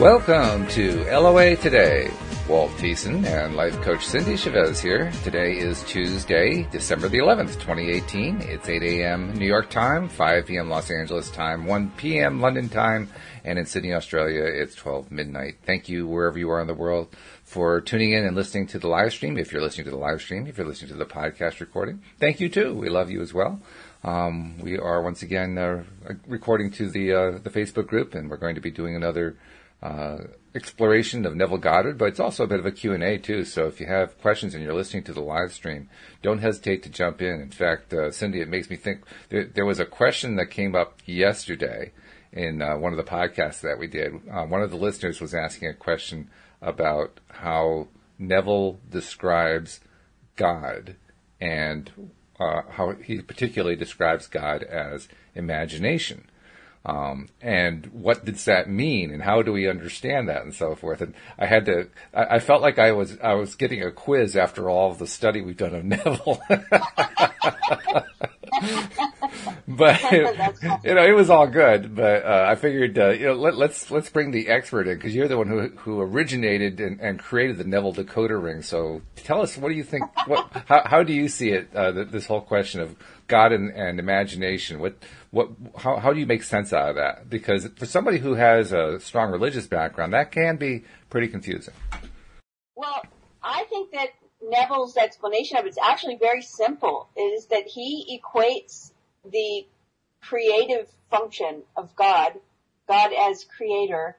Welcome to LOA Today. Walt Thiessen and life coach Cindy Chavez here. Today is Tuesday, December the 11th, 2018. It's 8 a.m. New York time, 5 p.m. Los Angeles time, 1 p.m. London time, and in Sydney, Australia, it's 12 midnight. Thank you, wherever you are in the world, for tuning in and listening to the live stream. If you're listening to the live stream, if you're listening to the podcast recording, thank you too. We love you as well. We are once again recording to the Facebook group, and we're going to be doing another exploration of Neville Goddard, but it's also a bit of a Q&A too. So if you have questions and you're listening to the live stream, don't hesitate to jump in. In fact, Cindy, it makes me think there was a question that came up yesterday in one of the podcasts that we did. One of the listeners was asking a question about how Neville describes God and how he particularly describes God as imagination. And what does that mean, and how do we understand that, and so forth? And I felt like I was getting a quiz after all of the study we've done of Neville. But it was all good. But I figured let's bring the expert in, because you're the one who originated and created the Neville decoder ring. So tell us, what do you think? How do you see it? This whole question of God and imagination. How do you make sense out of that? Because for somebody who has a strong religious background, that can be pretty confusing. Well, I think that Neville's explanation of it's actually very simple. It is that he equates the creative function of God as creator,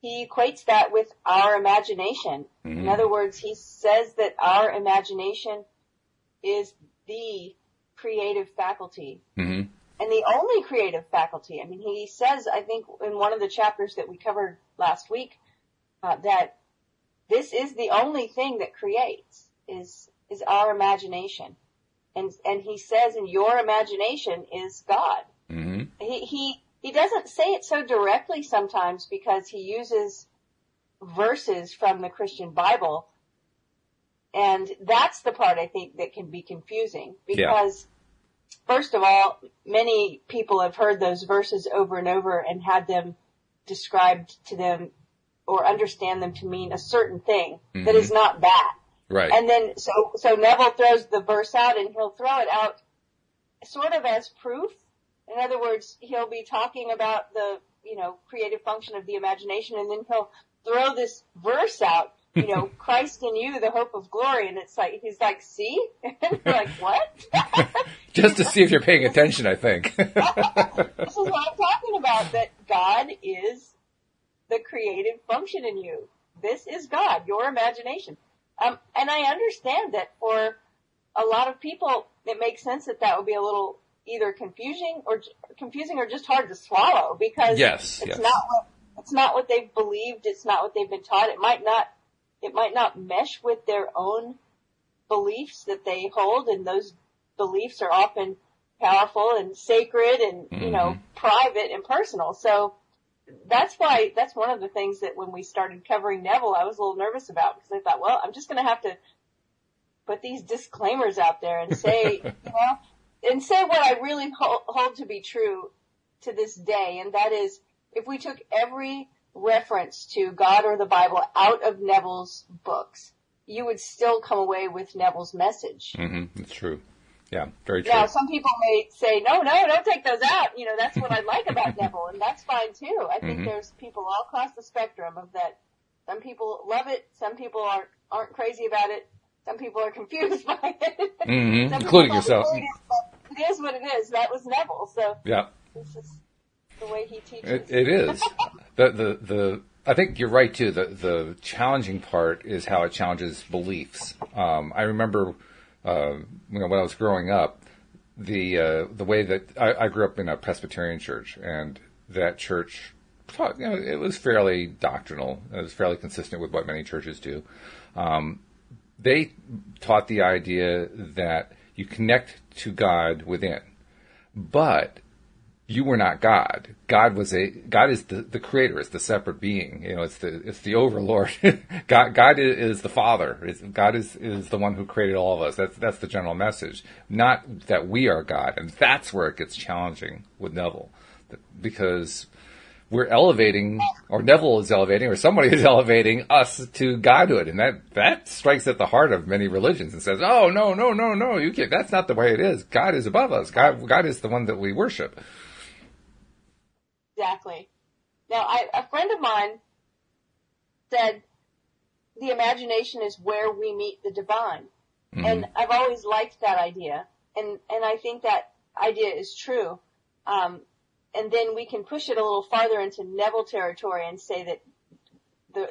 he equates that with our imagination. Mm-hmm. In other words, he says that our imagination is the creative faculty. Mm-hmm. And the only creative faculty. I mean, he says, I think in one of the chapters that we covered last week, that this is the only thing that creates is our imagination. And he says, and your imagination is God. Mm-hmm. He doesn't say it so directly sometimes, because he uses verses from the Christian Bible. And that's the part I think that can be confusing, because first of all, many people have heard those verses over and over and had them described to them or understand them to mean a certain thing that is not that. Right. And then, so Neville throws the verse out, and he'll throw it out sort of as proof. In other words, he'll be talking about the, creative function of the imagination, and then he'll throw this verse out, Christ in you, the hope of glory. And it's like, he's like, see? And you're like, what? Just to see if you're paying attention, I think. This is what I'm talking about, that God is the creative function in you. This is God, your imagination. And I understand that for a lot of people, it makes sense that would be a little either confusing or just hard to swallow, because it's not what they've believed. It's not what they've been taught. It might not mesh with their own beliefs that they hold, and those beliefs are often powerful and sacred and, private and personal. So that's one of the things that when we started covering Neville, I was a little nervous about, because I thought, well, I'm just going to have to put these disclaimers out there and say, and say what I really hold to be true to this day. And that is, if we took every reference to God or the Bible out of Neville's books, you would still come away with Neville's message. Mm-hmm. It's true. Yeah, very true. Now, some people may say, no, don't take those out. That's what I like about Neville, and that's fine too. I think there's people all across the spectrum of that. Some people love it. Some people aren't crazy about it. Some people are confused by it. Mm-hmm. Including yourself. It is what it is. That was Neville. So yeah, this is the way he teaches. It is. I think you're right too. The challenging part is how it challenges beliefs. I remember, when I was growing up, the way that I grew up in a Presbyterian church, and that church taught, it was fairly doctrinal. It was fairly consistent with what many churches do. They taught the idea that you connect to God within, but you were not God. God is the creator. It's the separate being. It's the overlord. God is the Father. God is the one who created all of us. That's the general message. Not that we are God. And that's where it gets challenging with Neville, because we're elevating, or Neville is elevating, or somebody is elevating us to godhood. And that strikes at the heart of many religions and says, oh, no, you can't, that's not the way it is. God is above us. God is the one that we worship. Exactly. Now, a friend of mine said the imagination is where we meet the divine. Mm-hmm. And I've always liked that idea. And I think that idea is true. And then we can push it a little farther into Neville territory and say that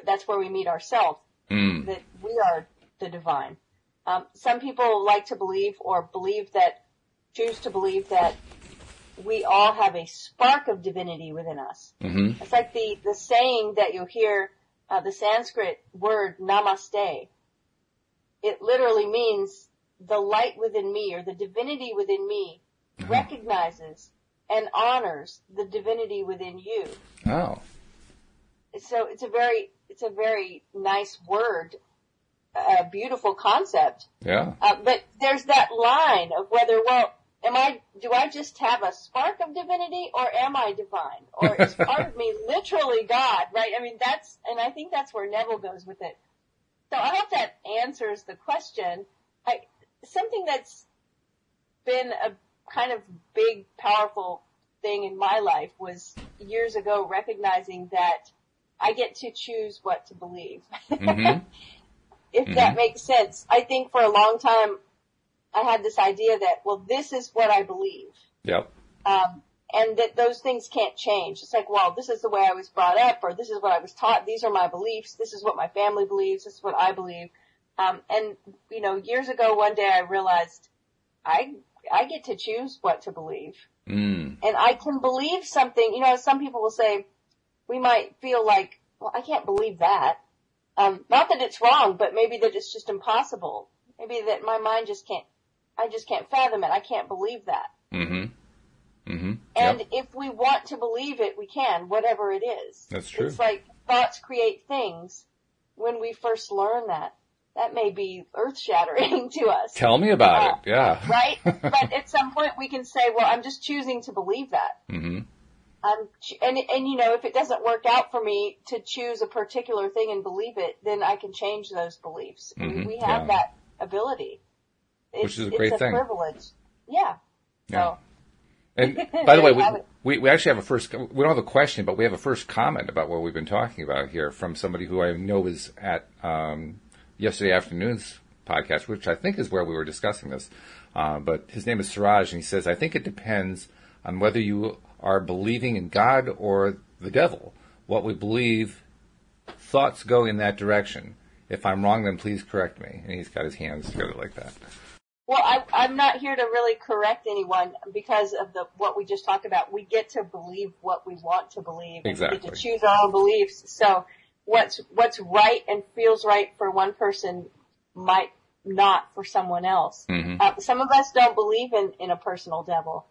that's where we meet ourselves, that we are the divine. Some people like to believe or choose to believe that we all have a spark of divinity within us. Mm-hmm. It's like the saying that you hear, the Sanskrit word namaste. It literally means the light within me, or the divinity within me, recognizes and honors the divinity within you. Oh. So it's a very nice word, a beautiful concept. Yeah. But there's that line of whether, do I just have a spark of divinity, or am I divine? Or is part of me literally God, right? I mean, and I think that's where Neville goes with it. So I hope that answers the question. Something that's been a kind of big, powerful thing in my life was years ago recognizing that I get to choose what to believe. Mm-hmm. If that makes sense. I think for a long time I had this idea that, this is what I believe. Yep. And that those things can't change. It's like, this is the way I was brought up, or this is what I was taught. These are my beliefs. This is what my family believes. This is what I believe. And years ago, one day I realized I get to choose what to believe. And I can believe something. Some people will say, we might feel like, I can't believe that. Not that it's wrong, but maybe that it's just impossible. Maybe that my mind I just can't fathom it. I can't believe that. Mm-hmm. Mm-hmm. And if we want to believe it, we can, whatever it is. That's true. It's like thoughts create things. When we first learn that may be earth-shattering to us. Tell me about it, yeah. Right? But at some point we can say, I'm just choosing to believe that. Mm-hmm. And if it doesn't work out for me to choose a particular thing and believe it, then I can change those beliefs. Mm-hmm. We have that ability. Which is a great thing. It's a privilege. Yeah. So. And by the way, we actually have we don't have a question, but we have a first comment about what we've been talking about here from somebody who I know was at yesterday afternoon's podcast, which I think is where we were discussing this. But his name is Siraj, and he says, I think it depends on whether you are believing in God or the devil. What we believe, thoughts go in that direction. If I'm wrong, then please correct me. And he's got his hands together like that. Well, I'm not here to really correct anyone because of what we just talked about. We get to believe what we want to believe. Exactly. We get to choose our own beliefs. So what's right and feels right for one person might not for someone else. Mm-hmm. Some of us don't believe in a personal devil.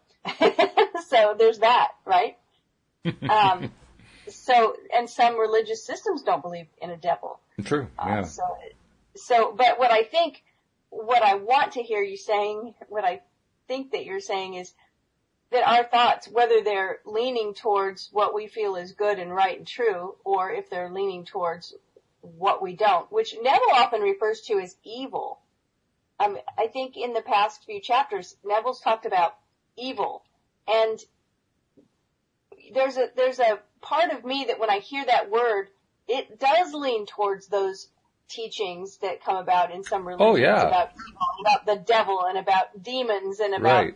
So there's that, right? And some religious systems don't believe in a devil. True. Yeah. But what I want to hear you saying, what I think that you're saying is that our thoughts, whether they're leaning towards what we feel is good and right and true, or if they're leaning towards what we don't, which Neville often refers to as evil. I think in the past few chapters, Neville's talked about evil. And there's a part of me that when I hear that word, it does lean towards those teachings that come about in some religions. Oh, yeah. About evil, about the devil, and about demons, and about, right.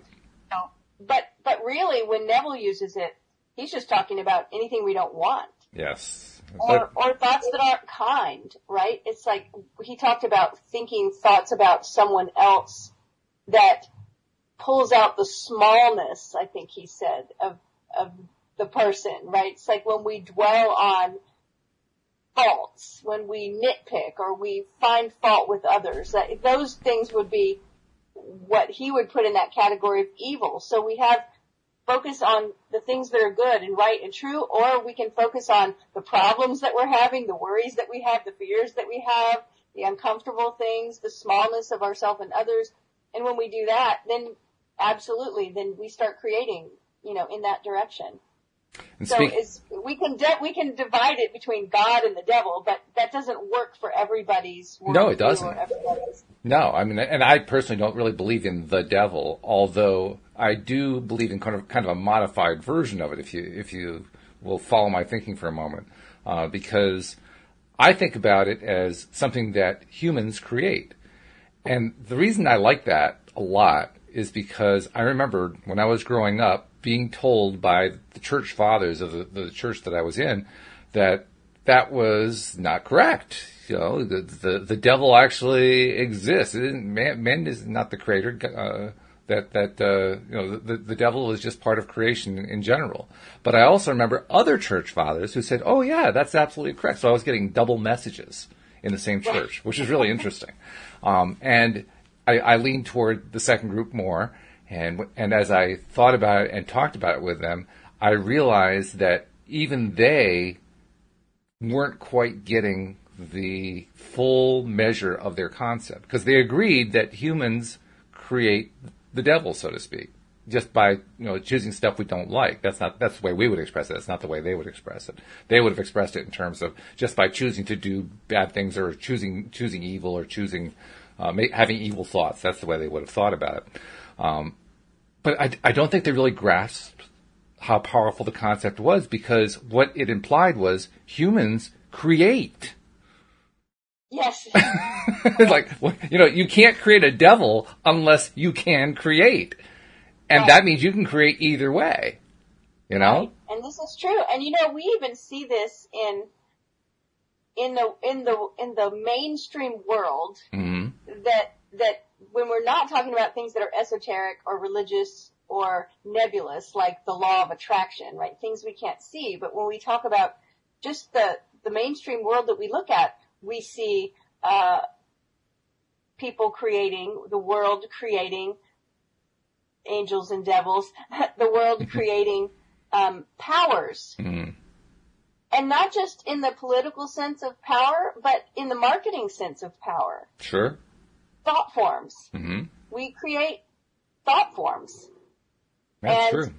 But really, when Neville uses it, he's just talking about anything we don't want. Yes. Or thoughts that aren't kind, right? It's like, he talked about thinking thoughts about someone else that pulls out the smallness, I think he said, of the person, right? It's like when we dwell on faults, when we nitpick or we find fault with others, those things would be what he would put in that category of evil. So we have focus on the things that are good and right and true, or we can focus on the problems that we're having, the worries that we have, the fears that we have, the uncomfortable things, the smallness of ourselves and others. And when we do that, then absolutely, then we start creating, in that direction. And So we can divide it between God and the devil, but that doesn't work for everybody's worldview. No, it doesn't. Or everybody's. No, I mean, and I personally don't really believe in the devil, although I do believe in kind of a modified version of it. If you will follow my thinking for a moment, because I think about it as something that humans create, and the reason I like that a lot is because I remember when I was growing up being told by the church fathers of the church that I was in that was not correct. You know, the devil actually exists. Man is not the creator. The devil was just part of creation in general. But I also remember other church fathers who said, "Oh yeah, that's absolutely correct." So I was getting double messages in the same church, which is really interesting. And I leaned toward the second group more. And as I thought about it and talked about it with them, I realized that even they weren't quite getting the full measure of their concept, because they agreed that humans create the devil, so to speak, just by choosing stuff we don't like. That's the way we would express it. That's not the way they would express it. They would have expressed it in terms of just by choosing to do bad things, or choosing evil, or choosing having evil thoughts. That's the way they would have thought about it. But I don't think they really grasped how powerful the concept was, because what it implied was humans create. Yes. Like, you can't create a devil unless you can create. And that means you can create either way. Right. And this is true. And we even see this in the mainstream world, that when we're not talking about things that are esoteric or religious or nebulous, like the law of attraction, right? Things we can't see. But when we talk about just the mainstream world that we look at, we see people creating, the world creating angels and devils, the world creating powers. Mm-hmm. And not just in the political sense of power, but in the marketing sense of power. Sure. Thought forms. Mm-hmm. We create thought forms. That's true.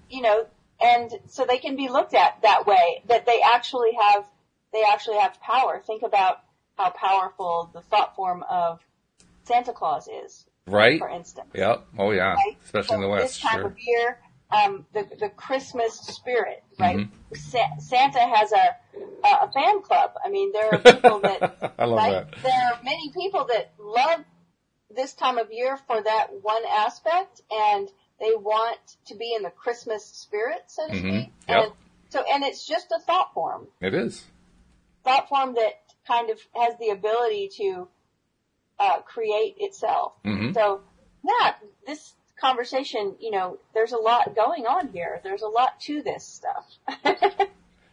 And so they can be looked at that way, that they actually have power. Think about how powerful the thought form of Santa Claus is. Right. For instance. Yep. Oh yeah. Right? Especially in the West. This time of year, the Christmas spirit, right? Mm-hmm. Santa has a fan club. I mean, there are people that I love that. There are many people that love this time of year for that one aspect, and they want to be in the Christmas spirit, so to speak. Yep. And it's just a thought form. It is. Thought form that kind of has the ability to create itself. Mm-hmm. So, yeah, this conversation, there's a lot going on here. There's a lot to this stuff.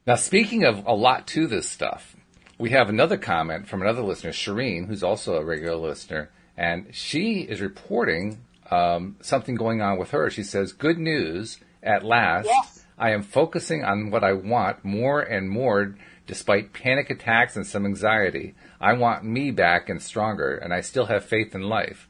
Now, speaking of a lot to this stuff, we have another comment from another listener, Shireen, who's also a regular listener, and she is reporting something going on with her. She says, "Good news, at last. Yes. I am focusing on what I want more and more, despite panic attacks and some anxiety. I want me back and stronger, and I still have faith in life."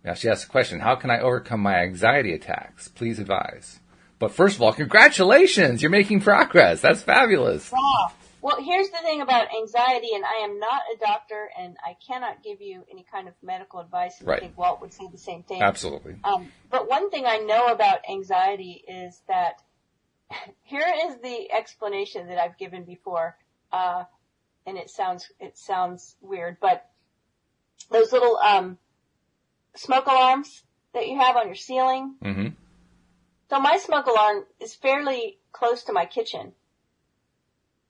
Now she asks a question: how can I overcome my anxiety attacks? Please advise. But first of all, congratulations! You're making progress. That's fabulous. Wow. Well, here's the thing about anxiety, and I am not a doctor, and I cannot give you any kind of medical advice. And right. I think Walt would say the same thing. Absolutely. But one thing I know about anxiety is that here is the explanation that I've given before, and it sounds weird, but those little smoke alarms that you have on your ceiling. Mm-hmm. So my smoke alarm is fairly close to my kitchen.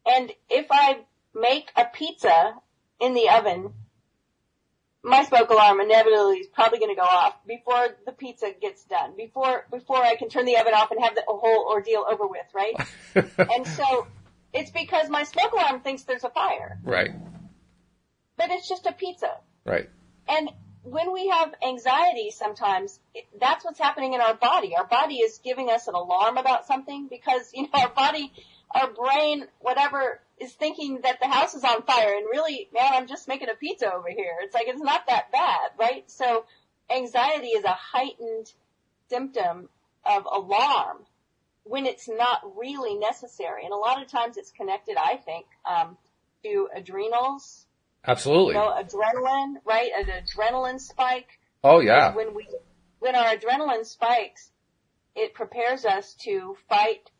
And if I make a pizza in the oven, my smoke alarm inevitably is probably going to go off before the pizza gets done, before I can turn the oven off and have the whole ordeal over with, right? And so it's because my smoke alarm thinks there's a fire. Right. But it's just a pizza. Right. And when we have anxiety sometimes, that's what's happening in our body. Our body is giving us an alarm about something because, our brain, whatever, is thinking that the house is on fire, and really, man, I'm just making a pizza over here. It's like, it's not that bad, right? So anxiety is a heightened symptom of alarm. when it's not really necessary. And a lot of times it's connected, I think, to adrenals. Absolutely. Adrenaline, right? An adrenaline spike. Oh, yeah. When our adrenaline spikes, it prepares us to fight,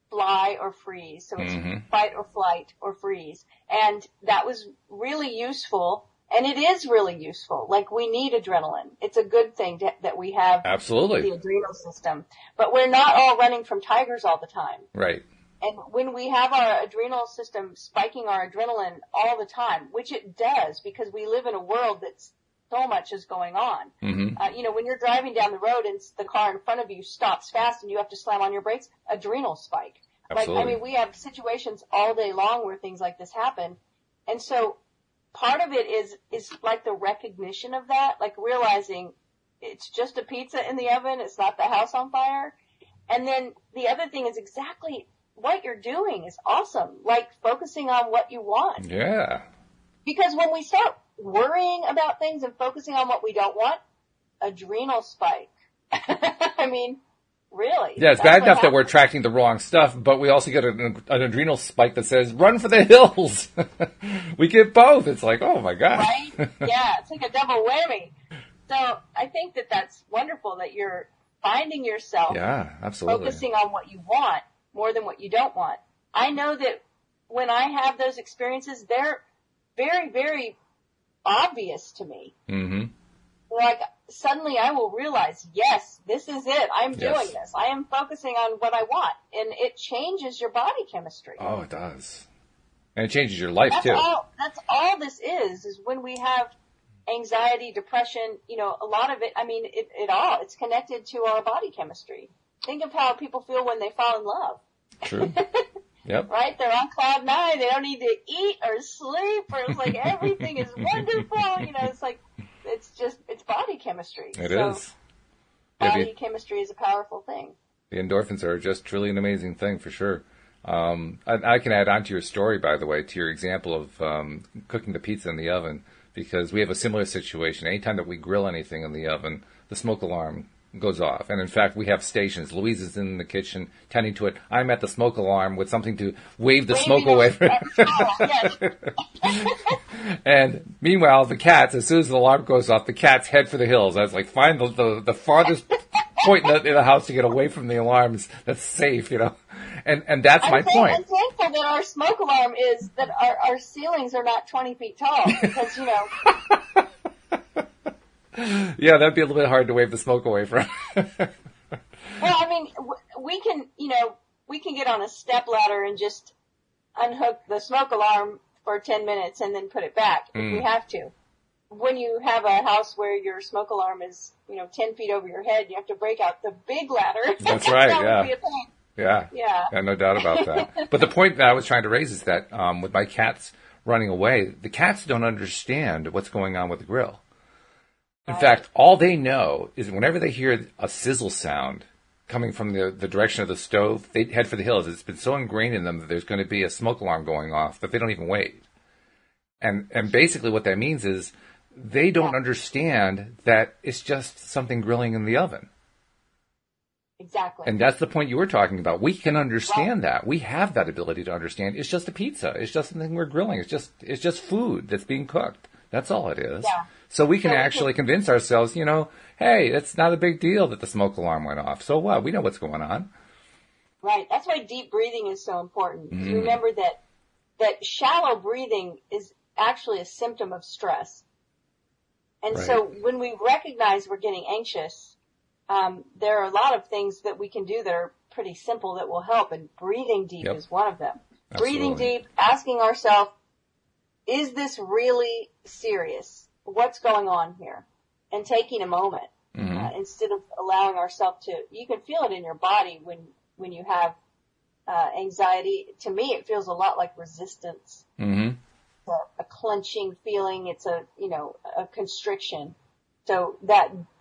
fly, or freeze. So it's fight or flight or freeze. And that was really useful. And it is really useful. Like, we need adrenaline. It's a good thing that we have Absolutely. The adrenal system. But we're not all running from tigers all the time. Right. And when we have our adrenal system spiking our adrenaline all the time, which it does because we live in a world that's so much is going on. When you're driving down the road and the car in front of you stops fast and you have to slam on your brakes, adrenal spike. Absolutely. We have situations all day long where things like this happen. And so part of it is like the recognition of that, like realizing it's just a pizza in the oven. It's not the house on fire. And then the other thing is exactly what you're doing is awesome. Like focusing on what you want. Yeah. Because when we start worrying about things and focusing on what we don't want, adrenal spike. I mean, really. Yeah, it's bad enough that we're attracting the wrong stuff, but we also get an adrenal spike that says, run for the hills. We get both. It's like, oh my God. Right? Yeah, it's like a double whammy. So I think that that's wonderful that you're finding yourself focusing on what you want more than what you don't want. I know that when I have those experiences, they're very, very obvious to me. Like, suddenly I will realize, yes, this is it. I'm doing this. I am focusing on what I want. And it changes your body chemistry. Oh, it does. And it changes your life, too. That's all this is when we have anxiety, depression, a lot of it, it's connected to our body chemistry. Think of how people feel when they fall in love. True. Yep. Right? They're on cloud nine. They don't need to eat or sleep, or it's like everything is wonderful. It's like, it's body chemistry. It is. Body chemistry is a powerful thing. The endorphins are just truly an amazing thing, for sure. I can add on to your story, by the way, to your example of cooking the pizza in the oven, because we have a similar situation. Anytime that we grill anything in the oven, the smoke alarm goes off. And in fact, we have stations. Louise is in the kitchen tending to it. I'm at the smoke alarm with something to wave the smoke away from And meanwhile, the cats, as soon as the alarm goes off, the cats head for the hills. I was like, find the farthest point in the house to get away from the alarms that's safe, And that's my point. I'm thankful that our smoke alarm is that our ceilings are not 20 feet tall because, Yeah, that'd be a little bit hard to wave the smoke away from. Well, we can get on a step ladder and just unhook the smoke alarm for 10 minutes and then put it back if we have to. When you have a house where your smoke alarm is, 10 feet over your head, you have to break out the big ladder. That's right, that would be a pain. Yeah, no doubt about that. But the point that I was trying to raise is that with my cats running away, the cats don't understand what's going on with the grill. In fact, all they know is whenever they hear a sizzle sound coming from the direction of the stove, they head for the hills. It's been so ingrained in them that there's going to be a smoke alarm going off that they don't even wait. And basically what that means is they don't understand that it's just something grilling in the oven. Exactly. And that's the point you were talking about. We can understand that. We have that ability to understand. It's just a pizza. It's just something we're grilling. It's just food that's being cooked. That's all it is. Yeah. So we can actually convince ourselves, hey, it's not a big deal that the smoke alarm went off. So what? We know what's going on. Right. That's why deep breathing is so important. Remember that shallow breathing is actually a symptom of stress. And so when we recognize we're getting anxious, there are a lot of things that we can do that are pretty simple that will help. And breathing deep is one of them. Absolutely. Breathing deep, asking ourselves, is this really serious? What's going on here? And taking a moment instead of allowing ourselves to. You can feel it in your body when you have anxiety. To me, it feels a lot like resistance. A clenching feeling. It's a constriction. So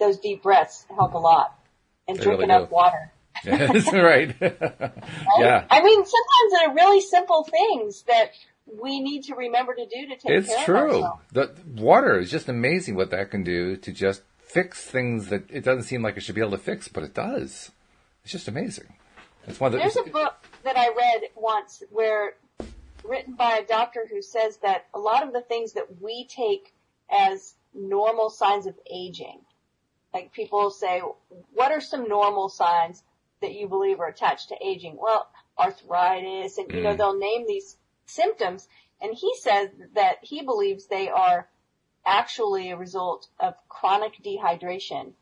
those deep breaths help a lot. And They drink really enough do. water. That's right. Yeah. Sometimes there are really simple things that we need to remember to do to take care of It's true. ourselves. The water is just amazing what that can do to just fix things that it doesn't seem like it should be able to fix, but it does. It's just amazing. It's one of There's a book that I read once written by a doctor who says that a lot of the things that we take as normal signs of aging, like people say, what are some normal signs that you believe are attached to aging? Well, arthritis, and they'll name these symptoms, and he says that he believes they are actually a result of chronic dehydration.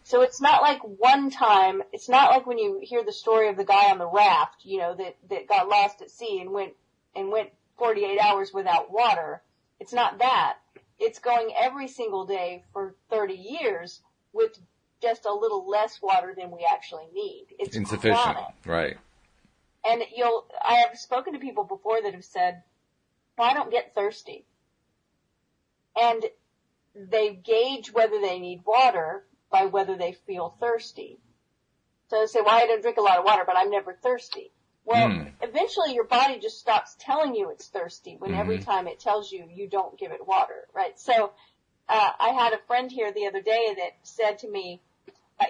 So it's not like one time, it's not like when you hear the story of the guy on the raft, that got lost at sea and went 48 hours without water. It's not that. It's going every single day for 30 years with just a little less water than we actually need. It's insufficient, chronic. Right. And I have spoken to people before that have said, well, I don't get thirsty. And they gauge whether they need water by whether they feel thirsty. So they say, well, I don't drink a lot of water, but I'm never thirsty. Well, eventually your body just stops telling you it's thirsty when every time it tells you you don't give it water, right? So I had a friend here the other day that said to me,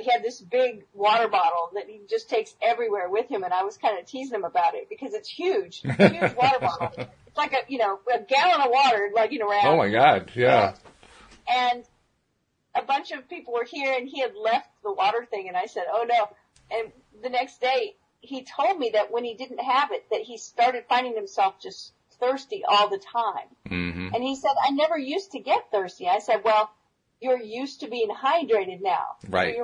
he had this big water bottle that he just takes everywhere with him, and I was kind of teasing him about it because it's huge water bottle. It's like a gallon of water lugging around. Oh my God, yeah. And a bunch of people were here, and he had left the water thing, and I said, oh no. And the next day, he told me that when he didn't have it, that he started finding himself just thirsty all the time. And he said, I never used to get thirsty. I said, well, you're used to being hydrated now. Right. So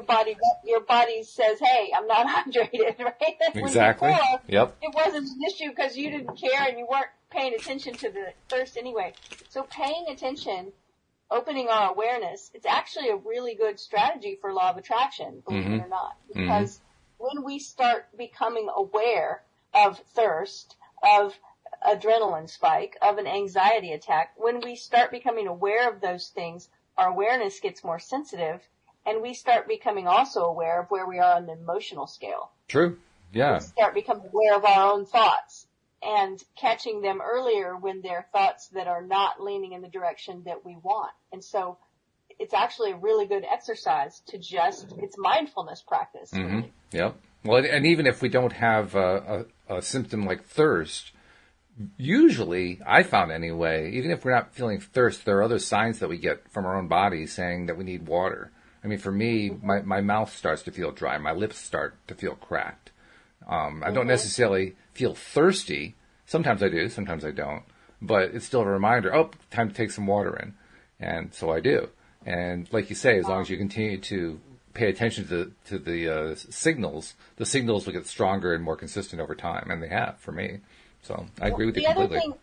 your body says, hey, I'm not hydrated, right? Exactly. Before, yep. It wasn't an issue because you didn't care and you weren't paying attention to the thirst anyway. So paying attention, opening our awareness, it's actually a really good strategy for law of attraction, believe it or not. Because when we start becoming aware of thirst, of adrenaline spike, of an anxiety attack, when we start becoming aware of those things, our awareness gets more sensitive, and we start becoming also aware of where we are on the emotional scale. True. Yeah. We start becoming aware of our own thoughts and catching them earlier when they're thoughts that are not leaning in the direction that we want. And so it's actually a really good exercise to it's mindfulness practice. Really. Yep. Well, and even if we don't have a symptom like thirst, usually, I found anyway, even if we're not feeling thirst, there are other signs that we get from our own body saying that we need water. I mean, for me, my mouth starts to feel dry. My lips start to feel cracked. I don't necessarily feel thirsty. Sometimes I do, sometimes I don't. But it's still a reminder, time to take some water in. And so I do. And like you say, as long as you continue to pay attention to the signals, the signals will get stronger and more consistent over time. And they have, for me. So I agree with you completely. The other thing,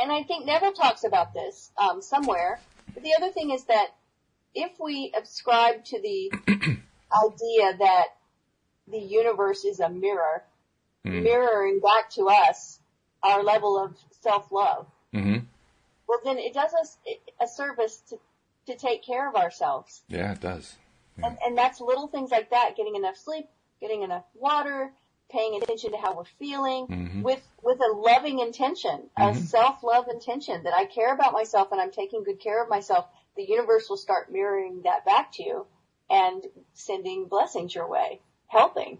and I think Neville talks about this somewhere, but the other thing is that if we ascribe to the idea that the universe is a mirror, mirroring back to us our level of self-love, well, then it does us a service to take care of ourselves. Yeah, it does. Yeah. And that's little things like that, getting enough sleep, getting enough water, paying attention to how we're feeling with a loving intention, a self-love intention that I care about myself and I'm taking good care of myself. The universe will start mirroring that back to you and sending blessings your way, helping.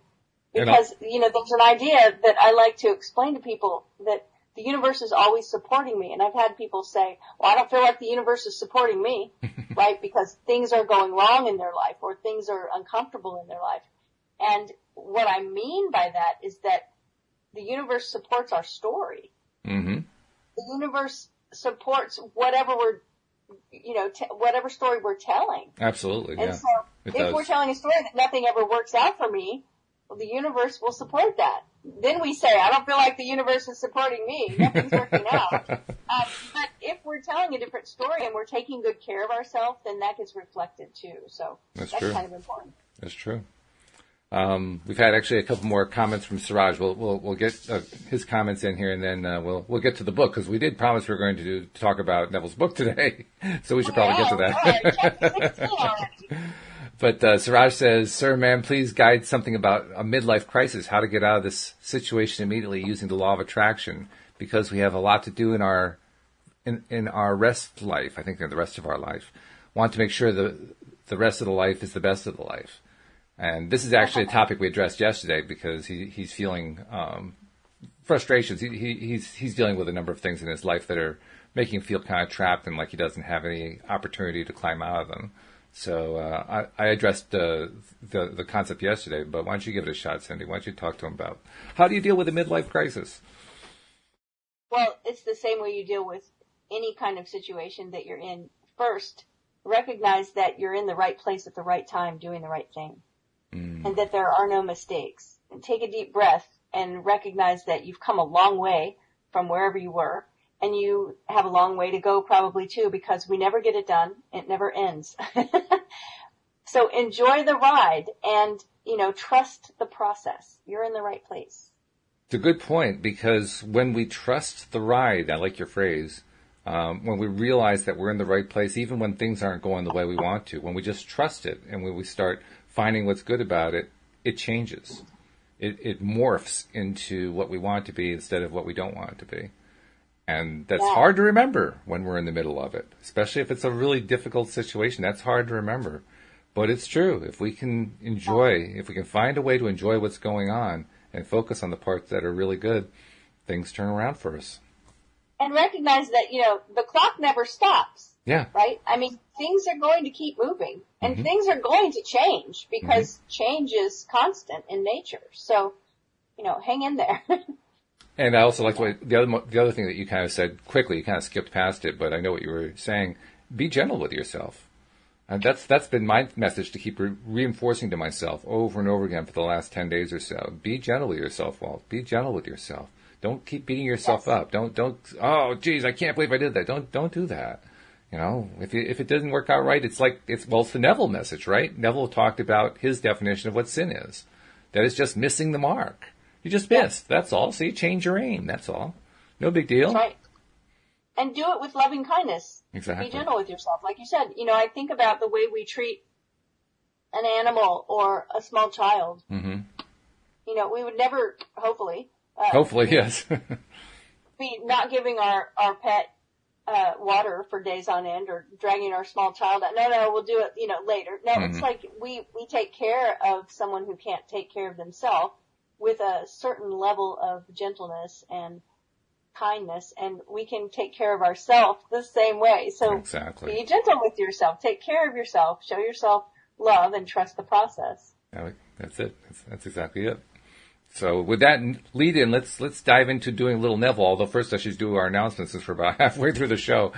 Because, there's an idea that I like to explain to people that the universe is always supporting me. And I've had people say, well, I don't feel like the universe is supporting me, right? Because things are going wrong in their life or things are uncomfortable in their life. And what I mean by that is that the universe supports our story. The universe supports whatever whatever story we're telling. Absolutely, and so if we're telling a story that nothing ever works out for me, well, the universe will support that. Then we say, I don't feel like the universe is supporting me. Nothing's working out. But if we're telling a different story and we're taking good care of ourselves, then that gets reflected too. So that's true. Kind of important. That's true. We've had actually a couple more comments from Siraj. We'll get his comments in here, and then we'll get to the book, because we did promise we were going to talk about Neville's book today, so we should probably get to that. But Siraj says, "Sir, ma'am, please guide something about a midlife crisis, how to get out of this situation immediately using the law of attraction, because we have a lot to do in our rest life. I think in the rest of our life, want to make sure the rest of the life is the best of the life." And this is actually a topic we addressed yesterday because he's feeling frustrations. He's dealing with a number of things in his life that are making him feel kind of trapped and like he doesn't have any opportunity to climb out of them. So I addressed the concept yesterday, but why don't you give it a shot, Cindy? Why don't you talk to him about how do you deal with a midlife crisis? Well, it's the same way you deal with any kind of situation that you're in. First, recognize that you're in the right place at the right time doing the right thing, and that there are no mistakes. And take a deep breath and recognize that you've come a long way from wherever you were, and you have a long way to go probably too, because we never get it done. It never ends. So enjoy the ride and, trust the process. You're in the right place. It's a good point, because when we trust the ride, I like your phrase, when we realize that we're in the right place, even when things aren't going the way we want to, when we just trust it and when we start finding what's good about it, it changes. It morphs into what we want it to be instead of what we don't want it to be. And that's hard to remember when we're in the middle of it, especially if it's a really difficult situation. That's hard to remember. But it's true. If we can find a way to enjoy what's going on and focus on the parts that are really good, things turn around for us. And recognize that, the clock never stops. Yeah. Right? I mean, things are going to keep moving and things are going to change because change is constant in nature. So, hang in there. And I also like the other thing that you kind of said quickly, you kind of skipped past it, but I know what you were saying. Be gentle with yourself. And that's been my message to keep reinforcing to myself over and over again for the last 10 days or so. Be gentle with yourself, Walt. Be gentle with yourself. Don't keep beating yourself up. Don't, oh, geez, I can't believe I did that. Don't do that. If it doesn't work out right, it's the Neville message, right? Neville talked about his definition of what sin is. That is just missing the mark. You just missed. That's all. So you change your aim. That's all. No big deal. That's right. And do it with loving kindness. Exactly. Be gentle with yourself. Like you said, I think about the way we treat an animal or a small child. Mm-hmm. We would never, hopefully, yes. be not giving our pet water for days on end or dragging our small child out. No, we'll do it, later. No, It's like we take care of someone who can't take care of themselves with a certain level of gentleness and kindness, and we can take care of ourselves the same way. So exactly. Be gentle with yourself. Take care of yourself. Show yourself love and trust the process. That's it. That's exactly it. So with that lead in, let's dive into doing a little Neville, although first I should do our announcements since we're about halfway through the show.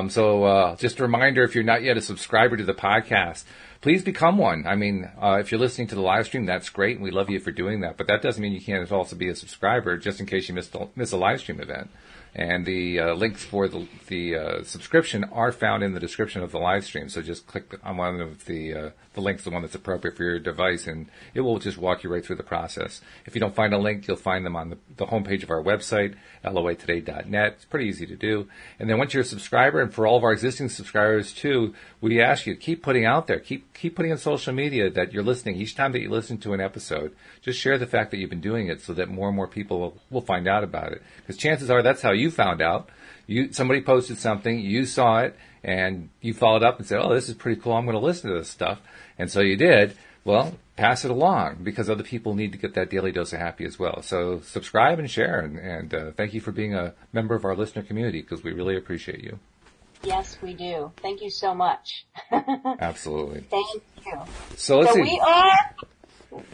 So just a reminder, if you're not yet a subscriber to the podcast, please become one. I mean, if you're listening to the live stream, that's great, and we love you for doing that. But that doesn't mean you can't also be a subscriber, just in case you miss a live stream event. And the links for the subscription are found in the description of the live stream. So just click on one of the links, the one that's appropriate for your device, and it will just walk you right through the process. If you don't find a link, you'll find them on the homepage of our website, loatoday.net. It's pretty easy to do. And then once you're a subscriber, and for all of our existing subscribers too, we ask you to keep putting out there, keep putting on social media that you're listening. Each time that you listen to an episode, just share the fact that you've been doing it so that more and more people will find out about it. Because chances are that's how you found out. Somebody posted something, you saw it, and you followed up and said, oh, this is pretty cool, I'm going to listen to this stuff. And so you did. Well, pass it along, because other people need to get that daily dose of happy as well. So subscribe and share, and thank you for being a member of our listener community, because we really appreciate you. Yes, we do. Thank you so much. Absolutely. Thank you. So let's see.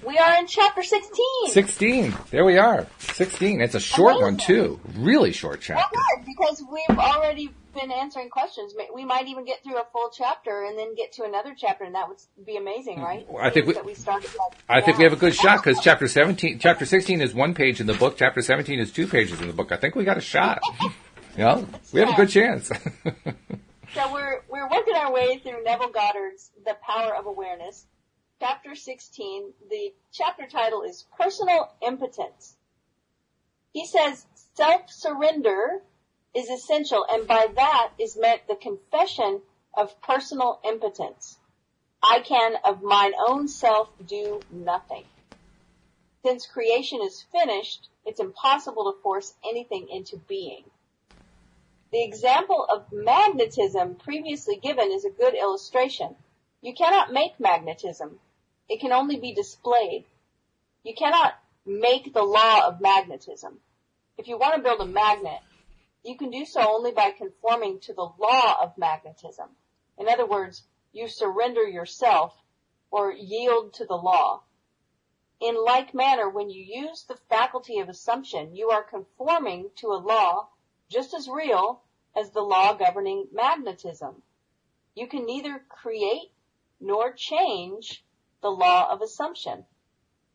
We are in chapter 16. 16. There we are. 16. It's a short one, too. Really short chapter. Well, good, because we've already been answering questions. We might even get through a full chapter and then get to another chapter, and that would be amazing, right? I think we have a good shot, because chapter 16 is one page in the book. Chapter 17 is 2 pages in the book. I think we got a shot. We have a good chance. So we're working our way through Neville Goddard's The Power of Awareness. Chapter 16, the chapter title is Personal Impotence. He says self-surrender is essential, and by that is meant the confession of personal impotence. I can of mine own self do nothing. Since creation is finished, it's impossible to force anything into being. The example of magnetism previously given is a good illustration. You cannot make magnetism. It can only be displayed. You cannot make the law of magnetism. If you want to build a magnet, you can do so only by conforming to the law of magnetism. In other words, you surrender yourself or yield to the law. In like manner, when you use the faculty of assumption, you are conforming to a law just as real as the law governing magnetism. You can neither create nor change the law of assumption.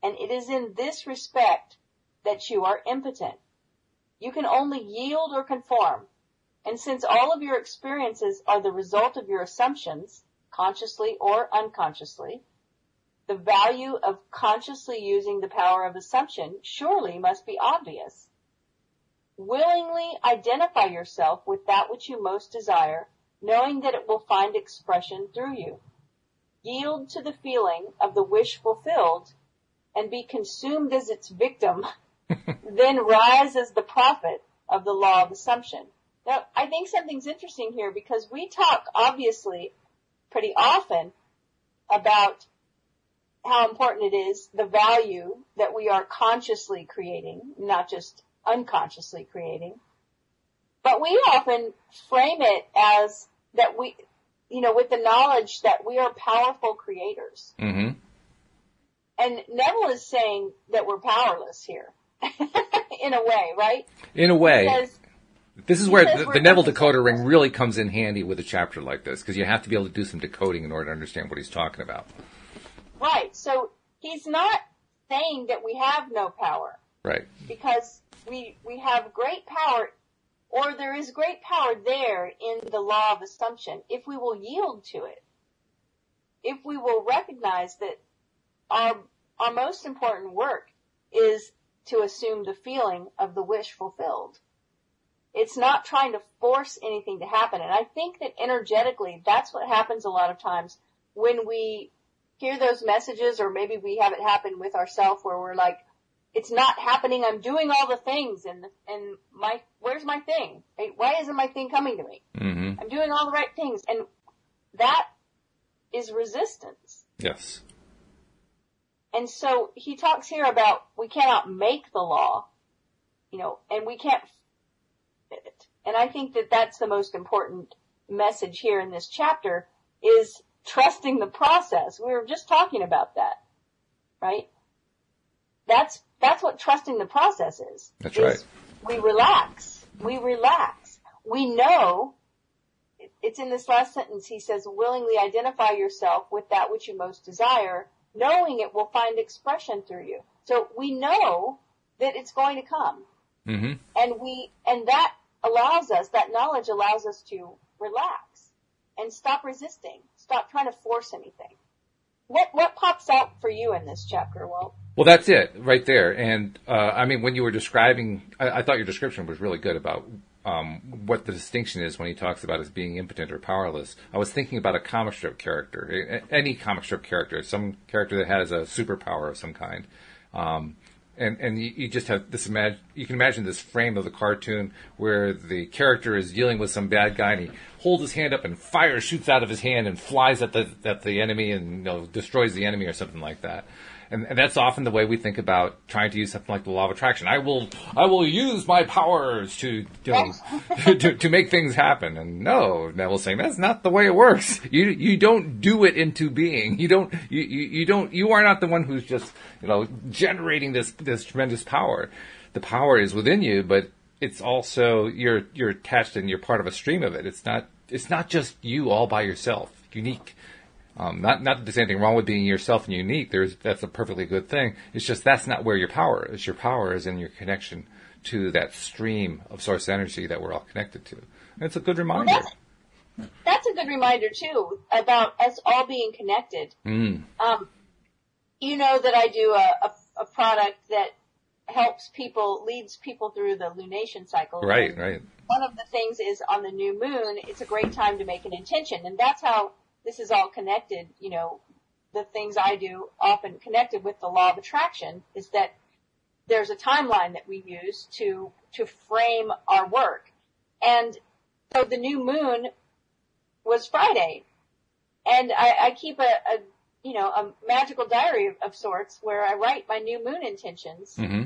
And it is in this respect that you are impotent. You can only yield or conform. And since all of your experiences are the result of your assumptions, consciously or unconsciously, the value of consciously using the power of assumption surely must be obvious. Willingly identify yourself with that which you most desire, knowing that it will find expression through you. Yield to the feeling of the wish fulfilled and be consumed as its victim, then rise as the prophet of the law of assumption. Now, I think something's interesting here because we talk, obviously, pretty often about how important it is, the value that we are consciously creating, not just unconsciously creating. But we often frame it as that we, with the knowledge that we are powerful creators. Mm-hmm. And Neville is saying that we're powerless here, in a way, right? In a way. Because this is where the Neville decoder ring really comes in handy with a chapter like this, because you have to be able to do some decoding in order to understand what he's talking about. Right. So he's not saying that we have no power. Right. Because we have great power, or there is great power there in the law of assumption, if we will yield to it. If we will recognize that our most important work is to assume the feeling of the wish fulfilled. It's not trying to force anything to happen. And I think that energetically, that's what happens a lot of times when we hear those messages, or maybe we have it happen with ourselves where we're like, it's not happening, I'm doing all the things, and where's my thing? Why isn't my thing coming to me? Mm-hmm. I'm doing all the right things. And that is resistance. Yes. And so he talks here about we cannot make the law, and we can't fit it. And I think that that's the most important message here in this chapter is trusting the process. We were just talking about that, right? That's what trusting the process is. That's right. We relax. We know, it's in this last sentence, he says, willingly identify yourself with that which you most desire, knowing it will find expression through you. So we know that it's going to come. Mm-hmm. And that knowledge allows us to relax and stop resisting, stop trying to force anything. What pops out for you in this chapter, Walt? Well, that's it right there. And, when you were describing, I thought your description was really good about what the distinction is when he talks about us being impotent or powerless. I was thinking about a comic strip character, any comic strip character, some character that has a superpower of some kind. And you just have this you can imagine this frame of the cartoon where the character is dealing with some bad guy and he holds his hand up and fire shoots out of his hand and flies at the enemy and destroys the enemy or something like that. And that's often the way we think about trying to use something like the law of attraction. I will use my powers to to make things happen. And no, Neville's saying that's not the way it works. You don't do it into being. You are not the one who's just generating this tremendous power. The power is within you, but it's also you're attached and you're part of a stream of it. It's not just you all by yourself, unique. Not that there's anything wrong with being yourself and unique. That's a perfectly good thing. It's just that's not where your power is. Your power is in your connection to that stream of source energy that we're all connected to. And it's a good reminder. Well, that's a good reminder too about us all being connected. Mm. You know that I do a product that leads people through the lunation cycle. Right. One of the things is on the new moon, it's a great time to make an intention, and that's how this is all connected. The things I do often connected with the law of attraction is that there's a timeline that we use to frame our work. And so the new moon was Friday. And I keep a a magical diary of sorts where I write my new moon intentions. Mm-hmm.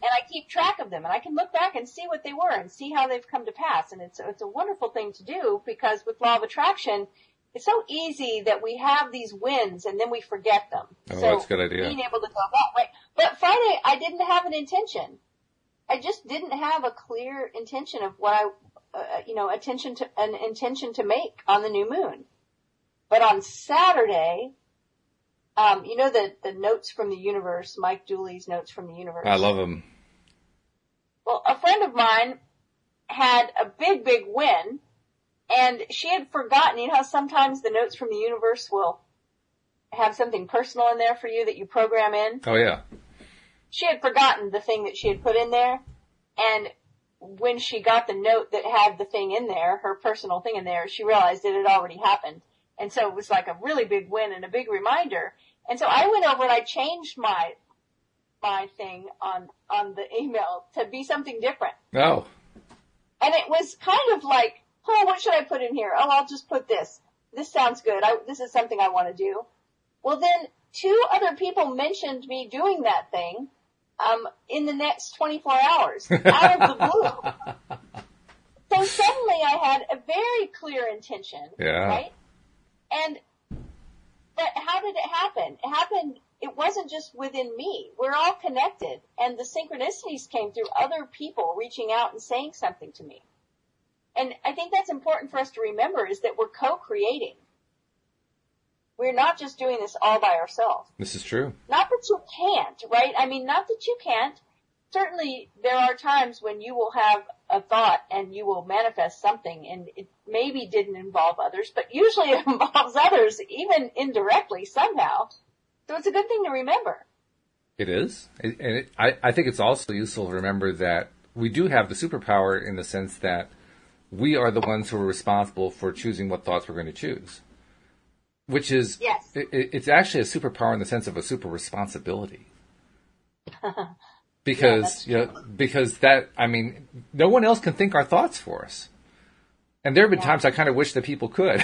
And I keep track of them, and I can look back and see what they were and see how they've come to pass. And it's a wonderful thing to do, because with law of attraction, it's so easy that we have these wins and then we forget them. Oh, so that's a good idea. Being able to go back, right? But Friday, I didn't have an intention. I just didn't have a clear intention of what an intention to make on the new moon. But on Saturday, the notes from the universe, Mike Dooley's notes from the universe. I love them. Well, a friend of mine had a big, big win, and she had forgotten, how sometimes the notes from the universe will have something personal in there for you that you program in. Oh, yeah. She had forgotten the thing that she had put in there, and when she got the note that had the thing in there, her personal thing in there, she realized it had already happened. And so it was like a really big win and a big reminder. And so I went over and I changed my thing on the email to be something different. Oh. And it was kind of like, what should I put in here? Oh, I'll just put this. This sounds good. This is something I want to do. Well, then 2 other people mentioned me doing that thing, in the next 24 hours, out of the blue. So suddenly I had a very clear intention. Yeah. Right? But how did it happen? It wasn't just within me. We're all connected. And the synchronicities came through other people reaching out and saying something to me. And I think that's important for us to remember, is that we're co-creating. We're not just doing this all by ourselves. This is true. Not that you can't, right? I mean, not that you can't. Certainly there are times when you will have a thought and you will manifest something, and it maybe didn't involve others, but usually it involves others, even indirectly somehow. So it's a good thing to remember. It is. I think it's also useful to remember that we do have the superpower in the sense that we are the ones who are responsible for choosing what thoughts we're going to choose. Which is, yes. It's actually a superpower in the sense of a super responsibility. Because, because no one else can think our thoughts for us. And there have been times I kind of wish that people could.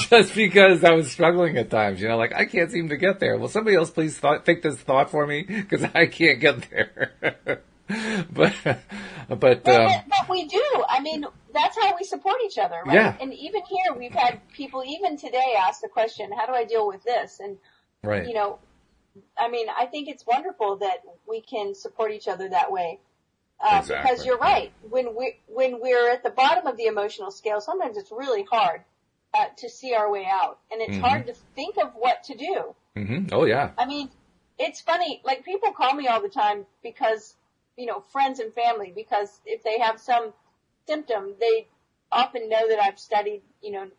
just because I was struggling at times, I can't seem to get there. Will somebody else please think this thought for me? Because I can't get there. But we do. I mean, that's how we support each other, right? Yeah. And even here, we've had people even today ask the question, how do I deal with this? And, right. I think it's wonderful that we can support each other that way. Exactly. Because you're right. When we're at the bottom of the emotional scale, sometimes it's really hard to see our way out. And it's hard to think of what to do. Mm-hmm. Oh, yeah. I mean, it's funny. Like, people call me all the time because, friends and family, because if they have some symptom, they often know that I've studied,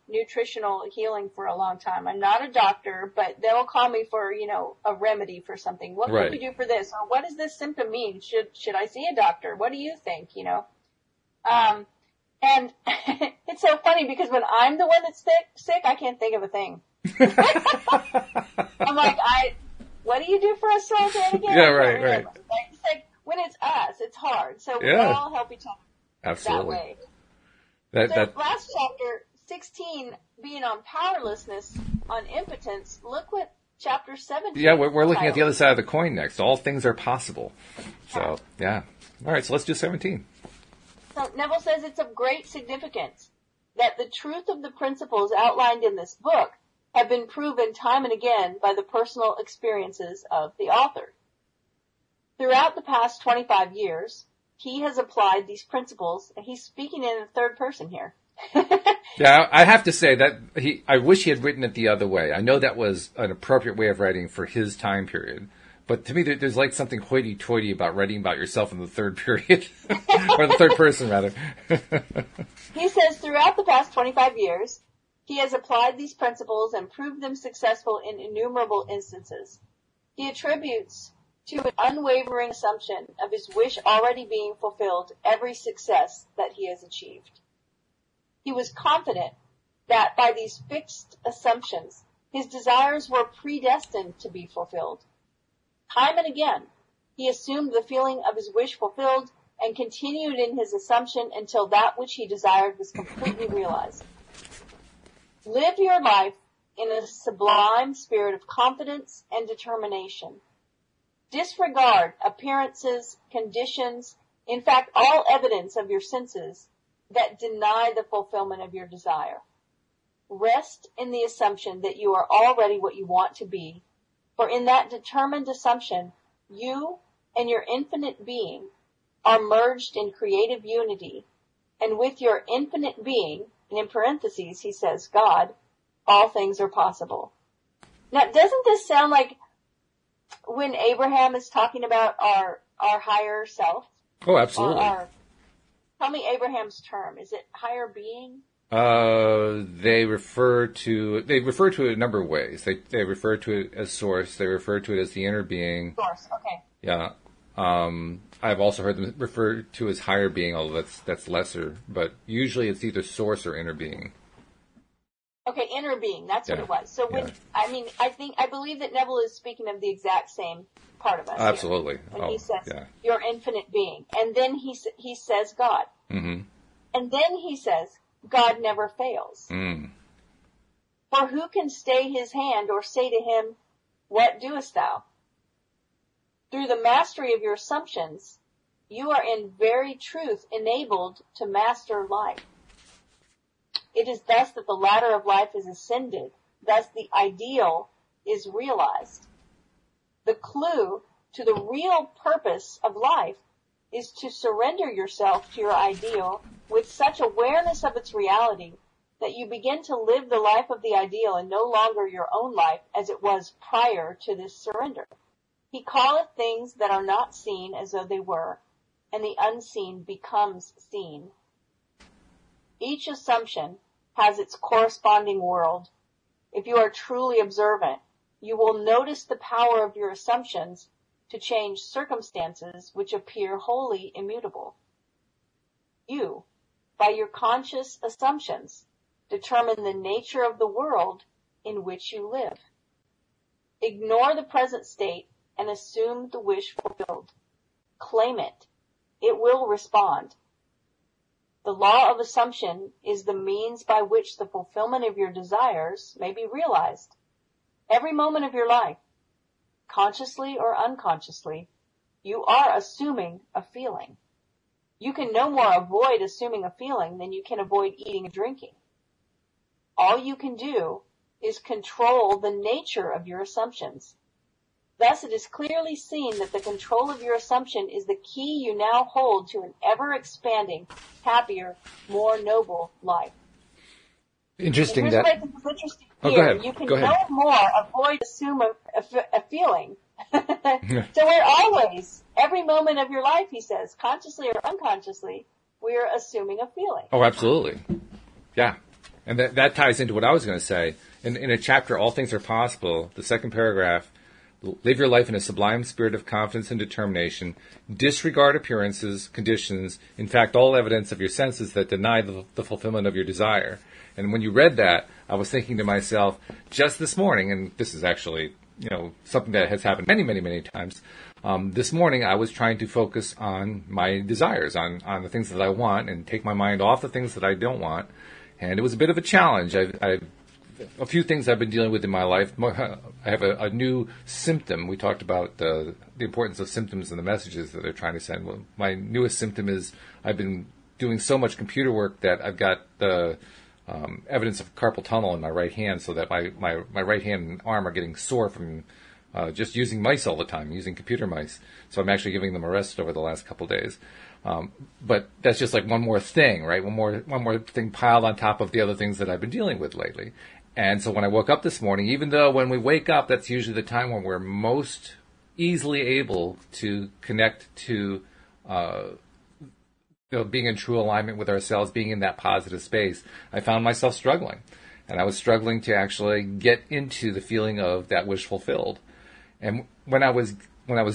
nutritional healing for a long time. I'm not a doctor, but they'll call me for, a remedy for something. What can we do for this? Or what does this symptom mean? Should I see a doctor? What do you think? And it's so funny because when I'm the one that's sick, I can't think of a thing. I'm like, what do you do for us, Sultan, again? Yeah, right. It's like, when it's us, it's hard. So we Yeah. all help each other. Absolutely. That way. That Last chapter, 16, being on powerlessness, on impotence, look what chapter 17. Yeah, we're looking at the other side of the coin next. All things are possible. So, yeah. All right, so let's do 17. So Neville says it's of great significance that the truth of the principles outlined in this book have been proven time and again by the personal experiences of the author. Throughout the past 25 years, he has applied these principles, and he's speaking in the third person here. Yeah, I have to say that I wish he had written it the other way. I know that was an appropriate way of writing for his time period, but to me there's like something hoity-toity about writing about yourself in the third period, or the third person rather. He says throughout the past 25 years, he has applied these principles and proved them successful in innumerable instances. He attributes to an unwavering assumption of his wish already being fulfilled every success that he has achieved. He was confident that by these fixed assumptions, his desires were predestined to be fulfilled. Time and again, he assumed the feeling of his wish fulfilled and continued in his assumption until that which he desired was completely realized. Live your life in a sublime spirit of confidence and determination. Disregard appearances, conditions, in fact, all evidence of your senses that deny the fulfillment of your desire. Rest in the assumption that you are already what you want to be, for in that determined assumption, you and your infinite being are merged in creative unity, and with your infinite being, and in parentheses he says God, all things are possible. Now, doesn't this sound like when Abraham is talking about our higher self? Oh, absolutely. Tell me Abraham's term. Is it higher being? They refer to it a number of ways. They refer to it as source. They refer to it as the inner being. Source, okay. Yeah. I've also heard them refer to as higher being, although that's lesser. But usually it's either source or inner being. Okay, inner being. That's what it was. So I believe that Neville is speaking of the exact same part of us. Absolutely. Here, when he says your infinite being, and then he says God, mm-hmm. and then he says God never fails. Mm. For who can stay his hand or say to him, "What doest thou?" Through the mastery of your assumptions, you are in very truth enabled to master life. It is thus that the ladder of life is ascended. Thus the ideal is realized. The clue to the real purpose of life is to surrender yourself to your ideal with such awareness of its reality that you begin to live the life of the ideal and no longer your own life as it was prior to this surrender. He calleth things that are not seen as though they were, and the unseen becomes seen. Each assumption has its corresponding world. If you are truly observant, you will notice the power of your assumptions to change circumstances which appear wholly immutable. You, by your conscious assumptions, determine the nature of the world in which you live. Ignore the present state and assume the wish fulfilled. Claim it. It will respond. The law of assumption is the means by which the fulfillment of your desires may be realized. Every moment of your life, consciously or unconsciously, you are assuming a feeling. You can no more avoid assuming a feeling than you can avoid eating and drinking. All you can do is control the nature of your assumptions. Thus, it is clearly seen that the control of your assumption is the key you now hold to an ever-expanding, happier, more noble life. Interesting. Here's what I think is interesting here. Go ahead. You can Go ahead. no more avoid assume a feeling. So we're always, every moment of your life, he says, consciously or unconsciously, we're assuming a feeling. Oh, absolutely. Yeah. And that ties into what I was going to say. In a chapter, All Things Are Possible, the second paragraph, live your life in a sublime spirit of confidence and determination. Disregard appearances, conditions, in fact, all evidence of your senses that deny the fulfillment of your desire. And when you read that, I was thinking to myself, just this morning, and this is actually, something that has happened many, many, many times. This morning, I was trying to focus on my desires, on the things that I want, and take my mind off the things that I don't want. And it was a bit of a challenge. A few things I've been dealing with in my life. I have a new symptom. We talked about the importance of symptoms and the messages that they're trying to send. Well, my newest symptom is I've been doing so much computer work that I've got the evidence of carpal tunnel in my right hand, so that my right hand and arm are getting sore from just using mice all the time, using computer mice. So I'm actually giving them a rest over the last couple of days. But that's just like one more thing, right? One more thing piled on top of the other things that I've been dealing with lately. And so when I woke up this morning, even though when we wake up, that's usually the time when we're most easily able to connect to being in true alignment with ourselves, being in that positive space, I found myself struggling. And I was struggling to actually get into the feeling of that wish fulfilled. And when I was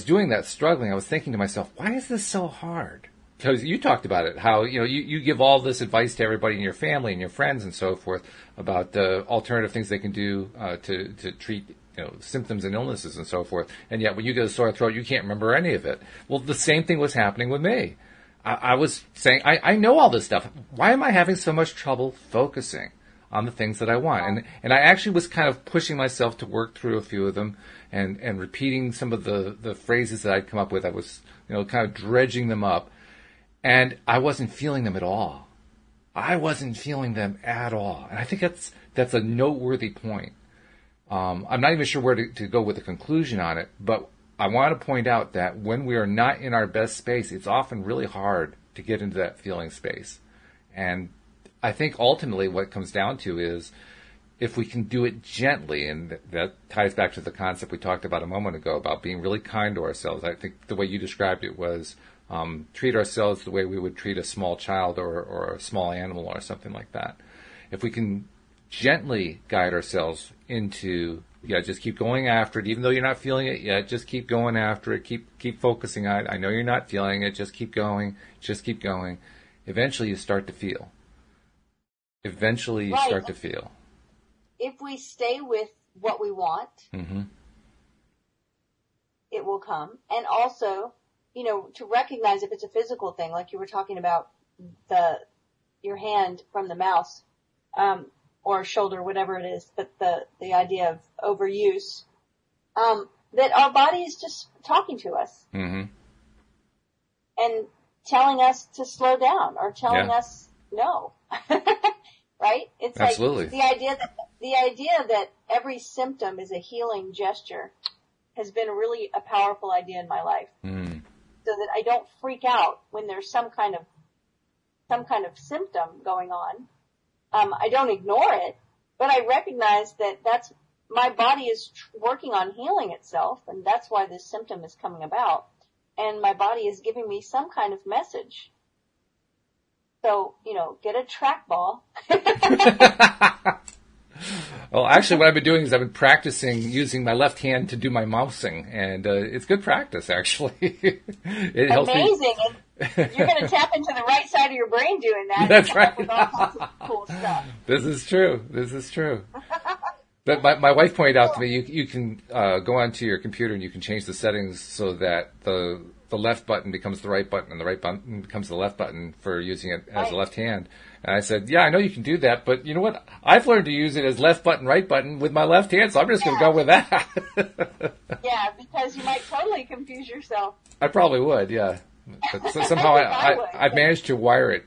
doing that struggling, I was thinking to myself, why is this so hard? Because you talked about it, how you give all this advice to everybody in your family and your friends and so forth about the alternative things they can do to treat symptoms and illnesses and so forth. And yet when you get a sore throat, you can't remember any of it. Well, the same thing was happening with me. I was saying, I know all this stuff. Why am I having so much trouble focusing? on the things that I want. And I actually was kind of pushing myself to work through a few of them and repeating some of the phrases that I'd come up with. I was, kind of dredging them up, and I wasn't feeling them at all. I wasn't feeling them at all. And I think that's a noteworthy point. I'm not even sure where to go with a conclusion on it, but I want to point out that when we are not in our best space, it's often really hard to get into that feeling space. And I think ultimately what it comes down to is if we can do it gently, and that ties back to the concept we talked about a moment ago about being really kind to ourselves. I think the way you described it was treat ourselves the way we would treat a small child or a small animal or something like that. If we can gently guide ourselves into, just keep going after it, even though you're not feeling it yet, just keep going after it, keep focusing on it. I know you're not feeling it, just keep going. Eventually you start to feel. Start to feel. If we stay with what we want, mm-hmm. it will come. And also, to recognize if it's a physical thing, like you were talking about your hand from the mouse, or shoulder, whatever it is, but the idea of overuse, that our body is just talking to us. Mm-hmm. And telling us to slow down or telling us no. Right? It's Absolutely. Like the idea that every symptom is a healing gesture has been really a powerful idea in my life. Mm. So that I don't freak out when there's some kind of symptom going on. I don't ignore it, but I recognize that my body is working on healing itself, and that's why this symptom is coming about. And my body is giving me some kind of message. So, get a trackball. Well, actually, what I've been doing is I've been practicing using my left hand to do my mousing, and it's good practice, actually. It helps me. Amazing. And you're going to tap into the right side of your brain doing that. That's right. With all kinds of cool stuff. This is true. But my wife pointed out to me, you can go onto your computer and you can change the settings so that the left button becomes the right button and the right button becomes the left button for using it as a left hand. And I said, yeah, I know you can do that, but you know what? I've learned to use it as left button, right button with my left hand, so I'm just going to go with that. Yeah, because you might totally confuse yourself. I probably would, yeah. But somehow I've managed to wire it,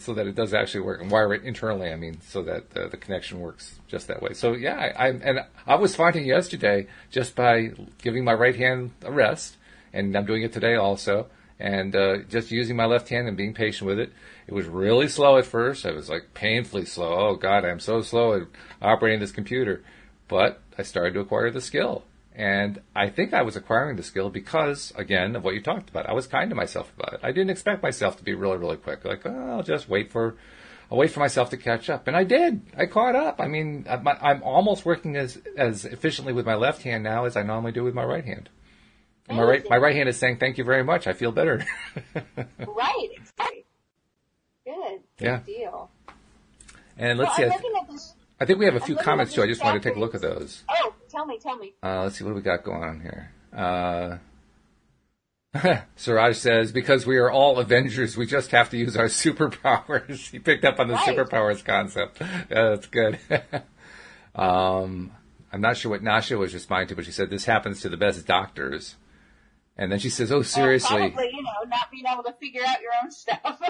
so that it does actually work, and wire it internally. I mean, so that the connection works just that way. So yeah, I was finding yesterday just by giving my right hand a rest, and I'm doing it today also, and just using my left hand and being patient with it. It was really slow at first. I was like painfully slow. Oh God, I'm so slow at operating this computer, but I started to acquire the skill. And I think I was acquiring the skill because, again, of what you talked about. I was kind to myself about it. I didn't expect myself to be really, really quick. Like, I'll just wait for myself to catch up. And I did. I caught up. I mean, I'm almost working as efficiently with my left hand now as I normally do with my right hand. And my right hand is saying, thank you very much. I feel better. Right. Exactly. Good deal. And let's see. I think we have a few comments, too. I just wanted to take a look at those. Oh, tell me. Let's see, what do we got going on here? Siraj says, because we are all Avengers, we just have to use our superpowers. He picked up on the superpowers concept. That's good. I'm not sure what Nasha was responding to, but she said, this happens to the best doctors. And then she says, oh, seriously. Probably, not being able to figure out your own stuff.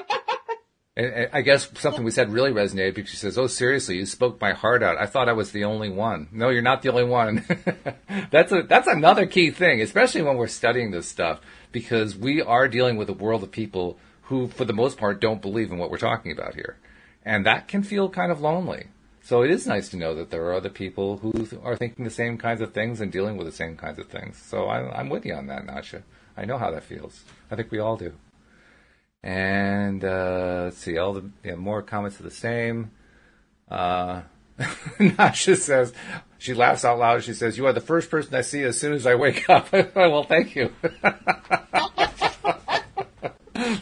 And I guess something we said really resonated because she says, oh, seriously, you spoke my heart out. I thought I was the only one. No, you're not the only one. That's another key thing, especially when we're studying this stuff, because we are dealing with a world of people who, for the most part, don't believe in what we're talking about here. And that can feel kind of lonely. So it is nice to know that there are other people who are thinking the same kinds of things and dealing with the same kinds of things. So I'm with you on that, Nasha. I know how that feels. I think we all do. And let's see, more comments are the same. Nasha says, she laughs out loud. She says, you are the first person I see as soon as I wake up. Well, thank you.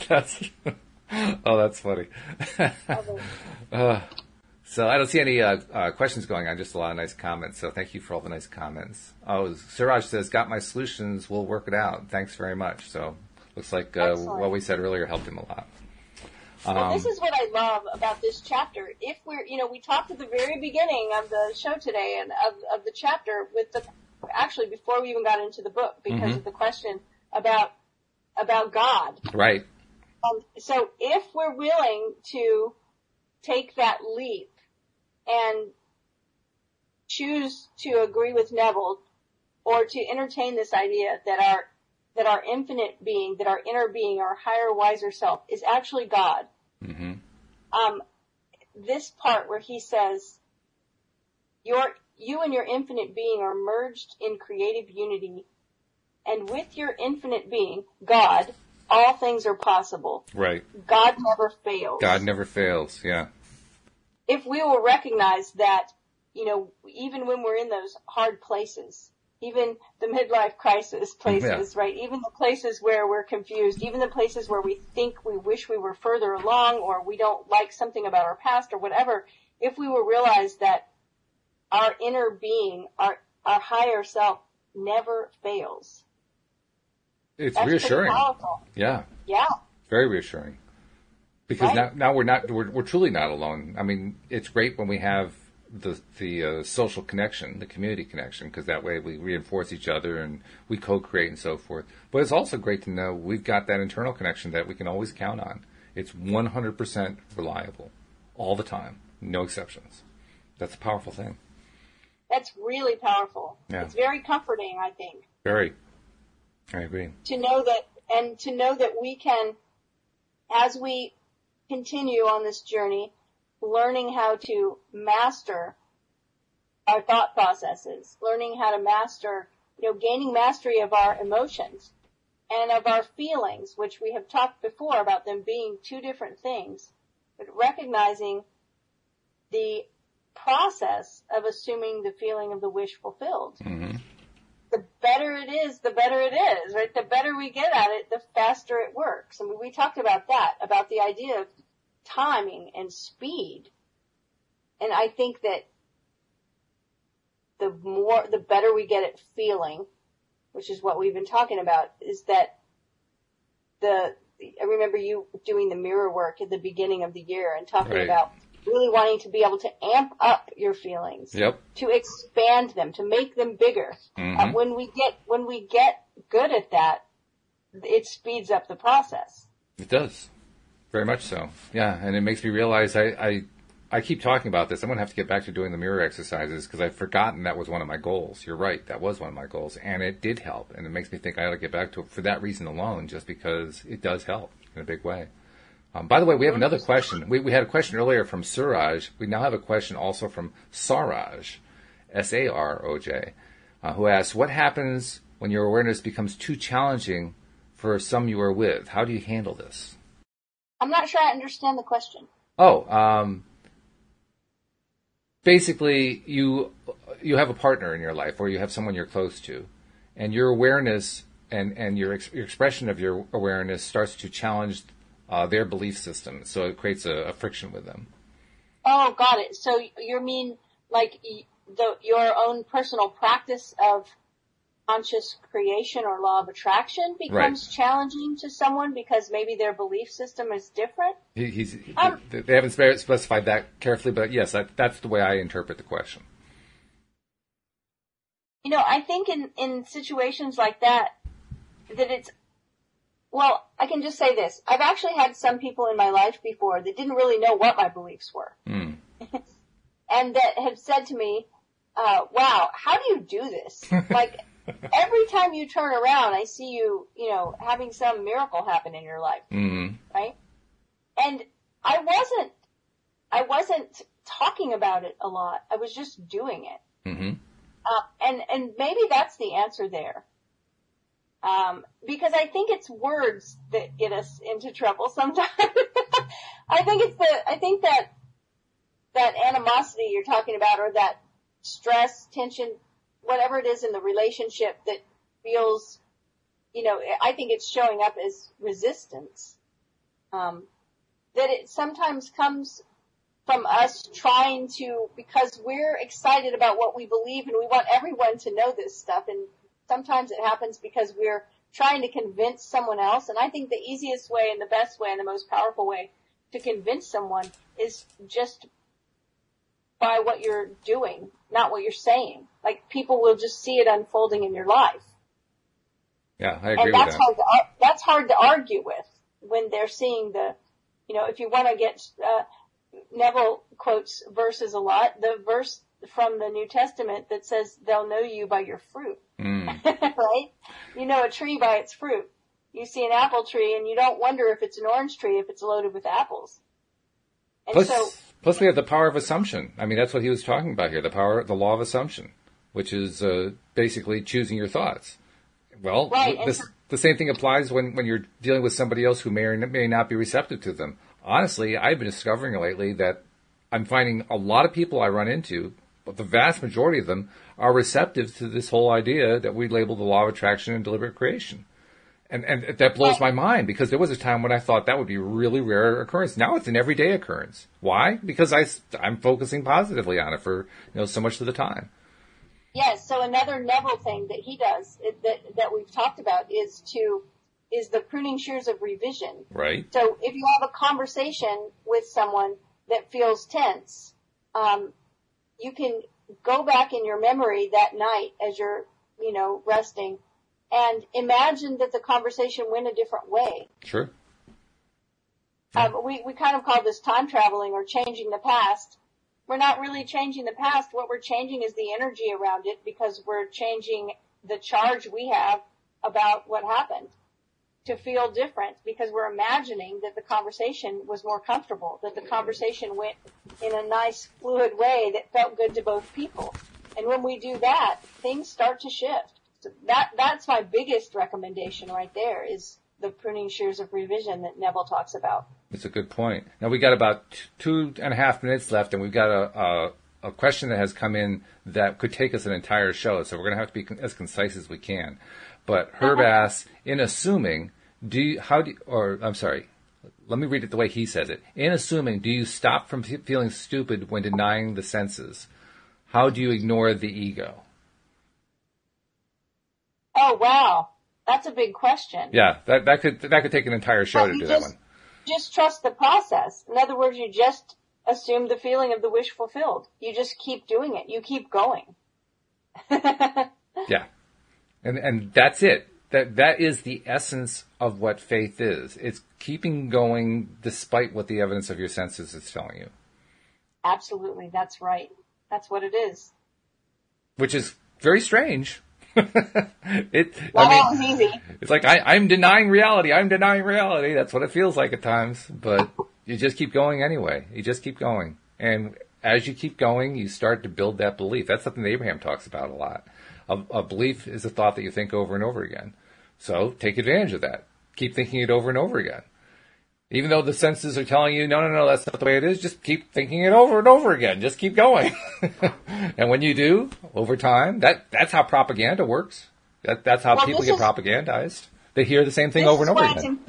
That's funny. So I don't see any questions going on, just a lot of nice comments. So thank you for all the nice comments. Oh, Siraj says, got my solutions, we'll work it out. Thanks very much. So looks like what we said earlier helped him a lot. Well, this is what I love about this chapter. If we're, we talked at the very beginning of the show today and of the chapter actually before we even got into the book because of the question about God. Right. So if we're willing to take that leap and choose to agree with Neville or to entertain this idea that our infinite being, that our inner being, our higher, wiser self is actually God. Mm-hmm. This part where he says, you and your infinite being are merged in creative unity, and with your infinite being, God, all things are possible. Right. God never fails. God never fails, yeah. If we will recognize that, even when we're in those hard places, even the midlife crisis places, right? Even the places where we're confused, even the places where we think we wish we were further along or we don't like something about our past or whatever, if we will realize that our inner being, our higher self never fails. It's That's reassuring. Powerful. Yeah. Yeah. Very reassuring. Because right. now we're truly not alone. I mean, it's great when we have the social connection, the community connection, because that way we reinforce each other and we co-create and so forth. But it's also great to know we've got that internal connection that we can always count on. It's 100% reliable all the time, no exceptions. That's a powerful thing. That's really powerful. Yeah. It's very comforting, I think. Very. I agree. To know that we can, as we continue on this journey, learning how to master our thought processes, learning how to master, gaining mastery of our emotions and of our feelings, which we have talked before about them being two different things, but recognizing the process of assuming the feeling of the wish fulfilled. Mm-hmm. The better it is, right? The better we get at it, the faster it works. I mean, we talked about that, about the idea of timing and speed. And I think that the better we get at feeling, which is what we've been talking about, is that I remember you doing the mirror work at the beginning of the year and talking right. about really wanting to be able to amp up your feelings, yep. to expand them, to make them bigger. Mm-hmm. When we get good at that, it speeds up the process. It does. Very much so. Yeah, and it makes me realize I keep talking about this. I'm going to have to get back to doing the mirror exercises because I've forgotten that was one of my goals. You're right. That was one of my goals, and it did help. And it makes me think I ought to get back to it for that reason alone, just because it does help in a big way. By the way, we have another question. We had a question earlier from Suraj. We now have a question also from Saraj, S-A-R-O-J, who asks, what happens when your awareness becomes too challenging for some you are with? How do you handle this? I'm not sure I understand the question. Basically, you have a partner in your life or you have someone you're close to, and your awareness and your expression of your awareness starts to challenge their belief system, so it creates a friction with them. Oh, got it. So you mean like your own personal practice of conscious creation or law of attraction becomes right. challenging to someone because maybe their belief system is different? They haven't specified that carefully, but yes, that's the way I interpret the question. I think in situations like that it's, well, I can just say this. I've actually had some people in my life before that didn't really know what my beliefs were. Mm. And that have said to me, wow, how do you do this? Like, every time you turn around, I see you, having some miracle happen in your life. Mm-hmm. Right? And I wasn't talking about it a lot. I was just doing it. Mm-hmm. And maybe that's the answer there. Because I think it's words that get us into trouble sometimes. I think that animosity you're talking about, or that stress, tension, whatever it is in the relationship that feels, I think it's showing up as resistance. That it sometimes comes from us trying to, because we're excited about what we believe and we want everyone to know this stuff, and sometimes it happens because we're trying to convince someone else. And I think the easiest way and the best way and the most powerful way to convince someone is just by what you're doing, not what you're saying. Like, people will just see it unfolding in your life. Yeah, I agree with that. And that's hard to argue with when they're seeing if you want to get, Neville quotes verses a lot. The verse from the New Testament that says, they'll know you by your fruit. Right? You know a tree by its fruit. You see an apple tree and you don't wonder if it's an orange tree if it's loaded with apples. And plus we have the power of assumption. I mean, that's what he was talking about here, the law of assumption, which is basically choosing your thoughts. Well, right. The same thing applies when you're dealing with somebody else who may or may not be receptive to them. Honestly, I've been discovering lately that I'm finding a lot of people I run into, but the vast majority of them are receptive to this whole idea that we label the law of attraction and deliberate creation. And that blows my mind, because there was a time when I thought that would be a really rare occurrence. Now it's an everyday occurrence. Why? Because I'm focusing positively on it for so much of the time. Yes. So another Neville thing that he does that we've talked about is the pruning shears of revision. Right. So if you have a conversation with someone that feels tense, you can go back in your memory that night as you're resting, and imagine that the conversation went a different way. Sure. We kind of call this time traveling or changing the past. We're not really changing the past. What we're changing is the energy around it, because we're changing the charge we have about what happened to feel different, because we're imagining that the conversation was more comfortable, that the conversation went in a nice, fluid way that felt good to both people. And when we do that, things start to shift. So that's my biggest recommendation right there, is the pruning shears of revision that Neville talks about. It's a good point. Now, we got about 2.5 minutes left, and we've got a question that has come in that could take us an entire show, so we're going to have to be as concise as we can. But Herb asks, in assuming, let me read it the way he says it. In assuming, do you stop from feeling stupid when denying the senses? How do you ignore the ego? Oh, wow. That's a big question. Yeah, that could take an entire show to do that one. Just trust the process. In other words, you just assume the feeling of the wish fulfilled. You just keep doing it. You keep going. Yeah. And that's it. That is the essence of what faith is. It's keeping going despite what the evidence of your senses is telling you. Absolutely. That's right. That's what it is. Which is very strange. Always easy. It's like, I'm denying reality. I'm denying reality. That's what it feels like at times. But you just keep going anyway. You just keep going. And as you keep going, you start to build that belief. That's something that Abraham talks about a lot. A belief is a thought that you think over and over again. So take advantage of that. Keep thinking it over and over again. Even though the senses are telling you, no, that's not the way it is, just keep thinking it over and over again. Just keep going. And when you do, over time, that's how propaganda works. That's how people get propagandized. They hear the same thing over and over again.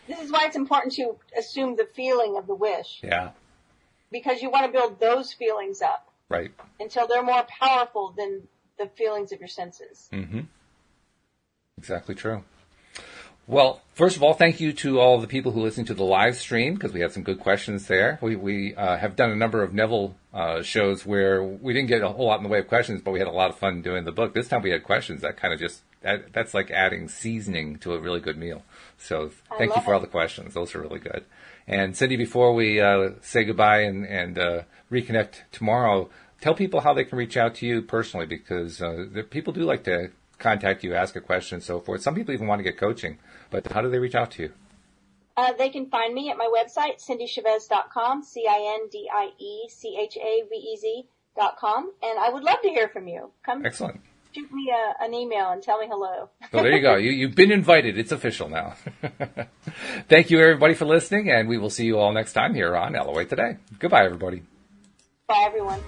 This is why it's important to assume the feeling of the wish. Yeah. Because you want to build those feelings up. Right. Until they're more powerful than the feelings of your senses. Mm-hmm. Exactly true. Well, first of all, thank you to all the people who listened to the live stream, because we had some good questions there. We have done a number of Neville shows where we didn't get a whole lot in the way of questions, but we had a lot of fun doing the book. This time we had questions. That kind of that's like adding seasoning to a really good meal. So thank you for all the questions. Those are really good. And Cindy, before we say goodbye and reconnect tomorrow, tell people how they can reach out to you personally, because people do like to contact you, ask a question, and so forth. Some people even want to get coaching, but how do they reach out to you? They can find me at my website, cindychavez.com, CINDIECHAVEZ.com, and I would love to hear from you. Excellent. Shoot me an email and tell me hello. So there you go. You've been invited. It's official now. Thank you, everybody, for listening, and we will see you all next time here on LOA Today. Goodbye, everybody. Bye, everyone.